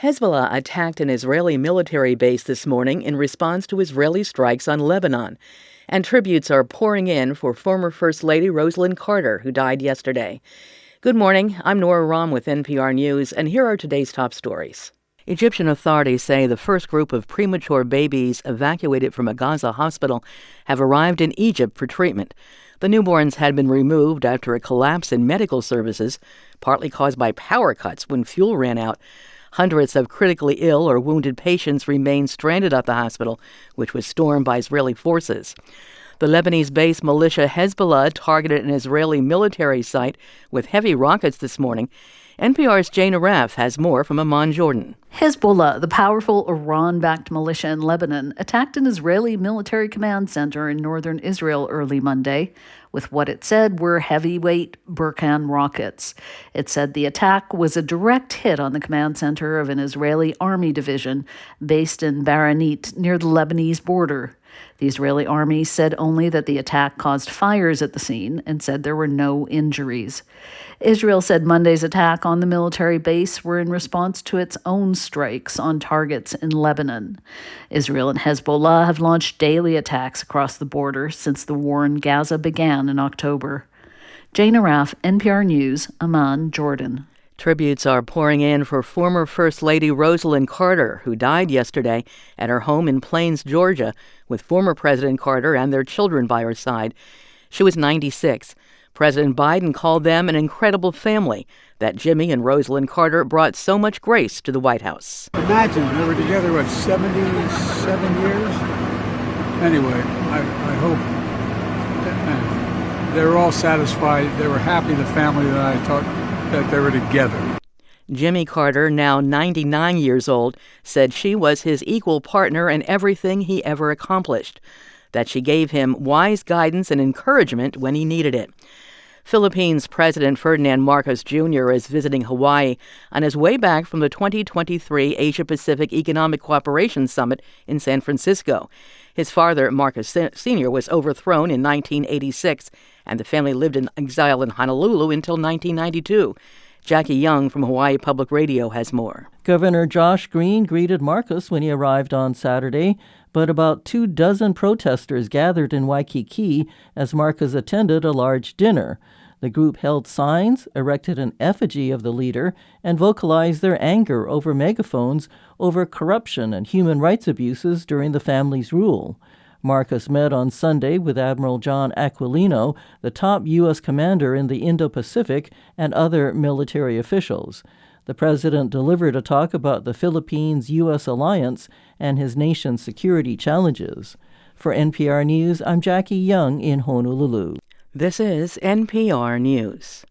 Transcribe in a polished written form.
Hezbollah attacked an Israeli military base this morning in response to Israeli strikes on Lebanon. And tributes are pouring in for former First Lady Rosalynn Carter, who died yesterday. Good morning. I'm Nora Rahm with NPR News, and here are today's top stories. Egyptian authorities say the first group of premature babies evacuated from a Gaza hospital have arrived in Egypt for treatment. The newborns had been removed after a collapse in medical services, partly caused by power cuts when fuel ran out. Hundreds of critically ill or wounded patients remain stranded at the hospital, which was stormed by Israeli forces. The Lebanese-based militia Hezbollah targeted an Israeli military site with heavy rockets this morning. NPR's Jane Araf has more from Amman, Jordan. Hezbollah, the powerful Iran-backed militia in Lebanon, attacked an Israeli military command center in northern Israel early Monday with what it said were heavyweight Burkan rockets. It said the attack was a direct hit on the command center of an Israeli army division based in Baranit near the Lebanese border. The Israeli army said only that the attack caused fires at the scene and said there were no injuries. Israel said Monday's attack on the military base were in response to its own strikes on targets in Lebanon. Israel and Hezbollah have launched daily attacks across the border since the war in Gaza began in October. Jane Araf, NPR News, Amman, Jordan. Tributes are pouring in for former First Lady Rosalynn Carter, who died yesterday at her home in Plains, Georgia, with former President Carter and their children by her side. She was 96. President Biden called them an incredible family, that Jimmy and Rosalynn Carter brought so much grace to the White House. Imagine, they were together, 77 years? Anyway, I hope they were all satisfied. They were happy, the family, that I thought that they were together. Jimmy Carter, now 99 years old, said she was his equal partner in everything he ever accomplished, that she gave him wise guidance and encouragement when he needed it. Philippines President Ferdinand Marcos Jr. is visiting Hawaii on his way back from the 2023 Asia-Pacific Economic Cooperation Summit in San Francisco. His father, Marcos Sr., was overthrown in 1986, and the family lived in exile in Honolulu until 1992. Jackie Young from Hawaii Public Radio has more. Governor Josh Green greeted Marcos when he arrived on Saturday, but about 24 protesters gathered in Waikiki as Marcos attended a large dinner. The group held signs, erected an effigy of the leader, and vocalized their anger over megaphones over corruption and human rights abuses during the family's rule. Marcos met on Sunday with Admiral John Aquilino, the top U.S. commander in the Indo-Pacific, and other military officials. The president delivered a talk about the Philippines-U.S. alliance and his nation's security challenges. For NPR News, I'm Jackie Young in Honolulu. This is NPR News.